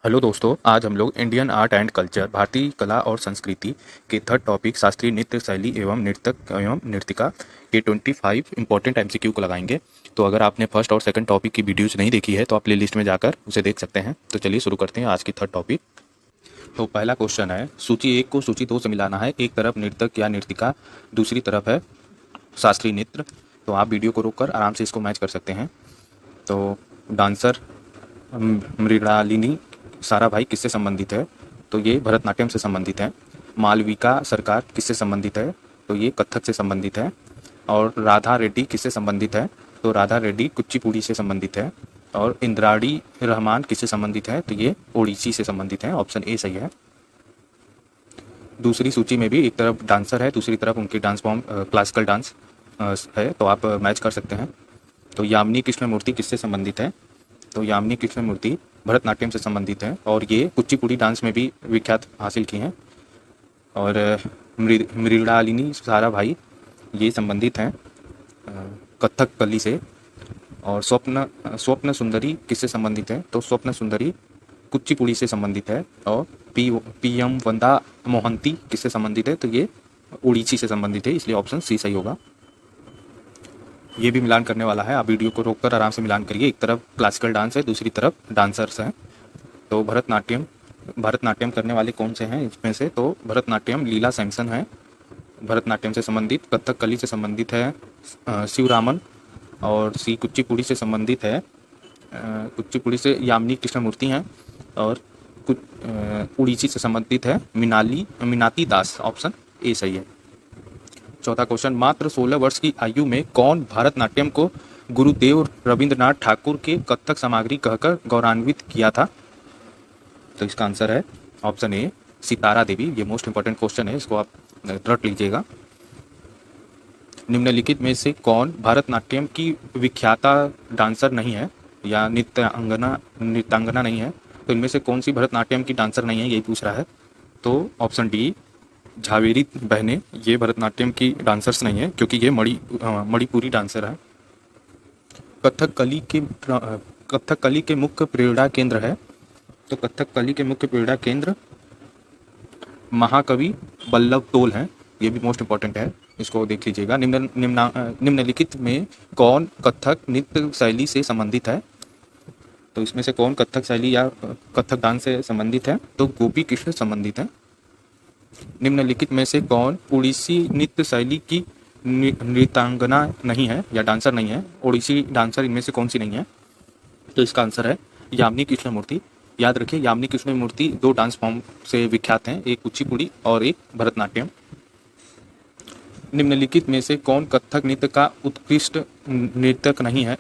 Hello दोस्तों, आज हम लोग इंडियन आर्ट एंड कल्चर भारतीय कला और संस्कृति के थर्ड टॉपिक शास्त्रीय नृत्य शैली एवं नर्तक एवं नर्तिका के 25 इंपॉर्टेंट एमसीक्यू को लगाएंगे। तो अगर आपने फर्स्ट और सेकंड टॉपिक की वीडियोज नहीं देखी है तो आप प्ले लिस्ट में जाकर उसे देख सकते हैं। तो चलिए शुरू करते हैं आज की थर्ड टॉपिक। तो पहला क्वेश्चन है, सूची 1 को सूची 2 से मिलाना है। एक तरफ नर्तक या नर्तिका, दूसरी तरफ है शास्त्रीय नृत्य। तो आप वीडियो को रोककर आराम से इसको मैच कर सकते हैं। तो डांसर मृणालिनी साराभाई किससे संबंधित है? तो ये भरतनाट्यम से संबंधित है। मालविका सरकार किससे संबंधित है? तो ये कथक से संबंधित है। और राधा रेड्डी किससे संबंधित है? तो राधा रेड्डी कुचिपुड़ी से संबंधित है। और इंद्राणी रहमान किससे संबंधित है? तो ये ओडिसी से संबंधित है। ऑप्शन ए सही है। दूसरी सूची में भी एक तरफ डांसर है, दूसरी तरफ उनकी डांस फॉर्म क्लासिकल डांस है, तो आप मैच कर सकते हैं। तो यामिनी कृष्णमूर्ति किससे संबंधित है? तो यामिनी कृष्णमूर्ति भरतनाट्यम से संबंधित है और ये कुचिपुड़ी डांस में भी विख्यात हासिल की हैं। और मृणालिनी साराभाई ये संबंधित हैं कथकली से। और स्वप्न सुंदरी किससे संबंधित है? तो स्वप्न सुंदरी कुचिपुड़ी से संबंधित है। और पीएम वंदा मोहंती किससे संबंधित है? तो ये उड़ीसी से संबंधित है, इसलिए ऑप्शन सी सही होगा। ये भी मिलान करने वाला है, आप वीडियो को रोककर आराम से मिलान करिए। एक तरफ क्लासिकल डांस है, दूसरी तरफ डांसर्स हैं। तो भरतनाट्यम करने वाले कौन से हैं इसमें से? तो भरतनाट्यम लीला सैमसन है भरतनाट्यम से संबंधित। कथकली से संबंधित है शिवरामन। और सी कुचिपुड़ी से संबंधित है कुचिपुड़ी से यामिनी कृष्णमूर्ति हैं। और कुछ उड़ीसी से संबंधित है मीनाती दास। ऑप्शन ए सही है। चौथा क्वेश्चन, मात्र 16 वर्ष की आयु में कौन भरतनाट्यम को गुरुदेव रविंद्रनाथ ठाकुर के कथक सामग्री कहकर गौरवान्वित किया था? तो इसका आंसर है ऑप्शन ए सितारा देवी। ये मोस्ट इंपॉर्टेंट क्वेश्चन है, इसको आप रट लीजिएगा। निम्नलिखित में से कौन भरतनाट्यम की विख्याता डांसर नहीं है या नृत्यांगना नहीं है? तो इनमें से कौन सी भरतनाट्यम की डांसर नहीं है, यही पूछ रहा है। तो ऑप्शन डी झावेरी बहनें ये भरतनाट्यम की डांसर्स नहीं है, क्योंकि ये मणिपुरी डांसर है। कथकली के मुख्य प्रेरणा केंद्र है। तो कथकली के मुख्य प्रेरणा केंद्र महाकवि वल्लभ टोल हैं। ये भी मोस्ट इंपॉर्टेंट है, इसको देख लीजिएगा। निम्नलिखित में कौन कथक नृत्य शैली से संबंधित है? तो इसमें से कौन कथक शैली या कथक डांस से संबंधित है? तो गोपी कृष्ण संबंधित है। निम्नलिखित में से कौन उड़ीसी नृत्य शैली की नृत्यांगना नहीं है या डांसर नहीं है? ओडिसी डांसर इनमें से कौन सी नहीं है? तो इसका आंसर है यामिनी कृष्णमूर्ति। याद रखिए, यामिनी कृष्णमूर्ति दो डांस फॉर्म से विख्यात हैं, एक कुचिपुड़ी और एक भरतनाट्यम। निम्नलिखित में से कौन कथक नृत्य का उत्कृष्ट नृतक नहीं है,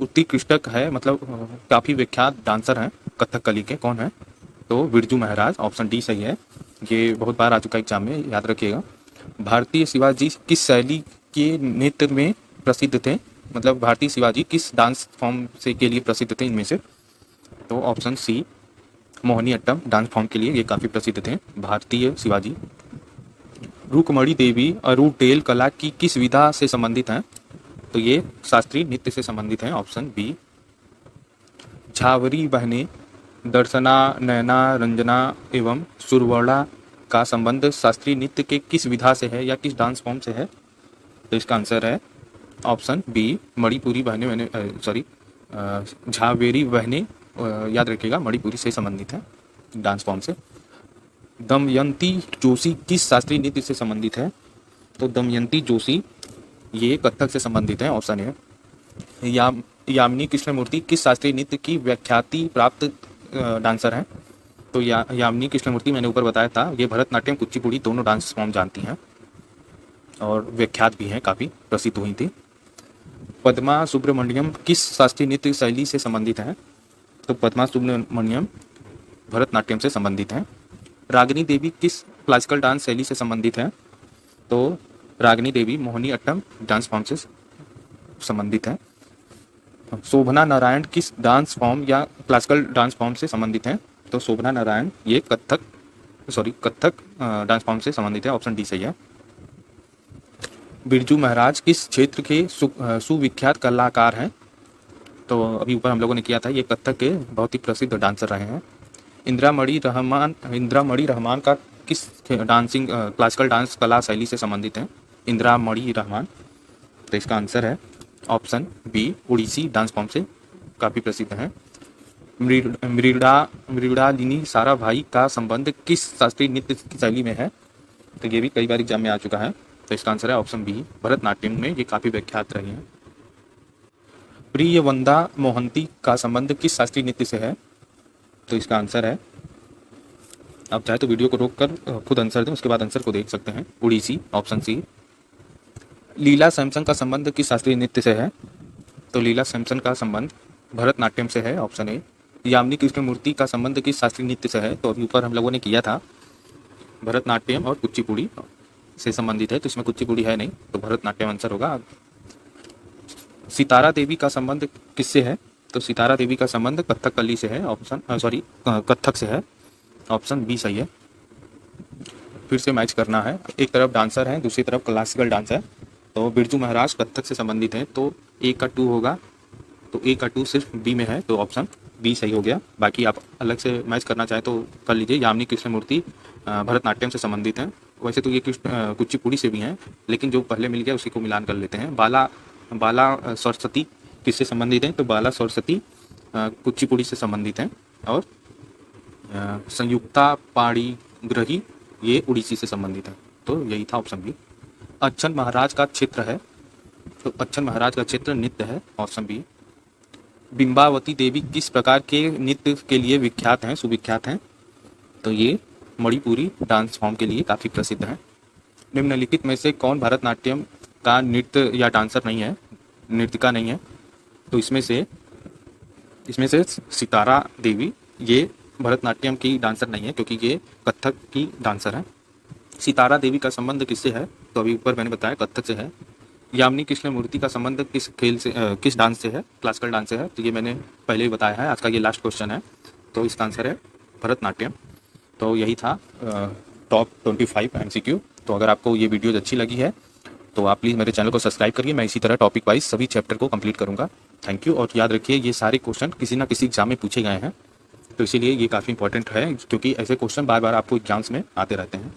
उत्कृष्टक है, मतलब काफ़ी विख्यात डांसर हैं कथकली के, कौन है? तो बिरजू महाराज। ऑप्शन डी सही है। ये बहुत बार आ चुका है एग्जाम में, याद रखिएगा। भारतीय शिवाजी किस शैली के नृत्य में प्रसिद्ध थे? मतलब भारतीय शिवाजी किस डांस फॉर्म से के लिए प्रसिद्ध थे इनमें से? तो option C Mohiniyattam dance form के लिए ये काफ़ी प्रसिद्ध थे भारतीय शिवाजी। रुक्मणी देवी अरुडेल कला की किस विधा से संबंधित हैं? तो ये शास्त्रीय नृत्य से संबंधित हैं। Option B. झावरी बहनें दर्शना, नयना, रंजना एवं सुरवर्णा का संबंध शास्त्रीय नृत्य के किस विधा से है या किस डांस फॉर्म से है? तो इसका आंसर है ऑप्शन बी मणिपुरी बहनें, झावेरी बहनें, याद रखिएगा, मणिपुरी से संबंधित है डांस फॉर्म से। दमयंती जोशी किस शास्त्रीय नृत्य से संबंधित है? तो दमयंती जोशी ये कथक से संबंधित है। ऑप्शन है। यामिनी कृष्णमूर्ति किस शास्त्रीय नृत्य की व्याख्याति प्राप्त डांसर हैं? तो यामिनी कृष्णमूर्ति मैंने ऊपर बताया था, ये भरतनाट्यम कुचिपुड़ी दोनों डांस फॉर्म जानती हैं और विख्यात भी हैं, काफ़ी प्रसिद्ध हुई थी। पद्मा सुब्रमण्यम किस शास्त्रीय नृत्य शैली से संबंधित हैं? तो पद्मा सुब्रमण्यम भरतनाट्यम से संबंधित हैं। रागिनी देवी किस क्लासिकल डांस शैली से संबंधित हैं? तो रागिनी देवी मोहिनी अट्टम डांस फॉर्म से संबंधित हैं। शोभना नारायण किस डांस फॉर्म या क्लासिकल डांस फॉर्म से संबंधित हैं? तो शोभना नारायण ये कथक डांस फॉर्म से संबंधित है। ऑप्शन डी सही है। बिरजू महाराज किस क्षेत्र के सुविख्यात कलाकार हैं? तो अभी ऊपर हम लोगों ने किया था, ये कथक के बहुत ही प्रसिद्ध डांसर रहे हैं। इंदिरा मणि रहमान का किस डांसिंग क्लासिकल डांस कला शैली से संबंधित है? इंदिरा मणि रहमान। तो इसका आंसर है option B, Odissi dance form से काफ़ी प्रसिद्ध है। मृणालिनी साराभाई का संबंध किस शास्त्रीय नृत्य की शैली में है? तो ये भी कई बार एग्जाम में आ चुका है। तो इसका आंसर है ऑप्शन बी, भरतनाट्यम में ये काफ़ी विख्यात रही हैं। प्रियवंदा मोहंती का संबंध किस शास्त्रीय नृत्य से है? तो इसका आंसर है, आप चाहे तो वीडियो को रोककर खुद आंसर दें, उसके बाद आंसर को देख सकते हैं, उड़ीसी ऑप्शन सी। लीला सैमसन का संबंध किस शास्त्रीय नृत्य से है? तो लीला सैमसन का संबंध भरतनाट्यम से है, ऑप्शन ए। यामिनी कृष्णमूर्ति का संबंध किस शास्त्रीय नृत्य से है? तो अभी ऊपर हम लोगों ने किया था, भरतनाट्यम और कुचिपुड़ी से संबंधित है, तो इसमें कुचिपुड़ी है नहीं, तो भरतनाट्यम आंसर होगा। सितारा देवी का संबंध किससे है? तो सितारा देवी का संबंध कथकली से है, कथक से है, ऑप्शन बी सही है। फिर से मैच करना है, एक तरफ डांसर है, दूसरी तरफ क्लासिकल डांस है। तो बिरजू महाराज कथक से संबंधित हैं, तो ए का 2 होगा, तो ए का 2 सिर्फ बी में है, तो ऑप्शन बी सही हो गया। बाकी आप अलग से मैच करना चाहें तो कर लीजिए। यामिनी कृष्णमूर्ति भरतनाट्यम से संबंधित हैं, वैसे तो ये कुचिपुड़ी से भी हैं, लेकिन जो पहले मिल गया उसी को मिलान कर लेते हैं। बाला सरस्वती किससे संबंधित हैं? तो बाला सरस्वती कुचिपुड़ी से संबंधित हैं, और संयुक्ता पाणिग्रही ये उड़ीसी से संबंधित है, तो यही था ऑप्शन बी। अच्छन महाराज का क्षेत्र है, तो अच्छन महाराज का क्षेत्र नृत्य है, ऑप्शन बी। बिंबावती देवी किस प्रकार के नृत्य के लिए विख्यात हैं, सुविख्यात हैं? तो ये मणिपुरी डांस फॉर्म के लिए काफ़ी प्रसिद्ध हैं। निम्नलिखित में से कौन भरतनाट्यम का नृत्य या डांसर नहीं है, नृत्यिका नहीं है? तो इसमें से सितारा देवी ये भरतनाट्यम की डांसर नहीं है, क्योंकि ये कथक की डांसर है। सितारा देवी का संबंध किससे है? तो अभी ऊपर मैंने बताया कथक से है। यामिनी कृष्णमूर्ति का संबंध किस डांस से है? क्लासिकल डांस से है, तो ये मैंने पहले ही बताया है। आज का ये लास्ट क्वेश्चन है, तो इसका आंसर है भरतनाट्यम। तो यही था टॉप 25 MCQ। तो अगर आपको ये वीडियोज़ अच्छी लगी है तो आप प्लीज़ मेरे चैनल को सब्सक्राइब करिए, मैं इसी तरह टॉपिक वाइज सभी चैप्टर को कंप्लीट करूँगा। Thank you. और याद रखिए ये सारे क्वेश्चन किसी ना किसी एग्जाम में पूछे गए हैं, तो इसीलिए ये काफ़ी इंपॉर्टेंट है, क्योंकि ऐसे क्वेश्चन बार बार आपको एग्जाम्स में आते रहते हैं।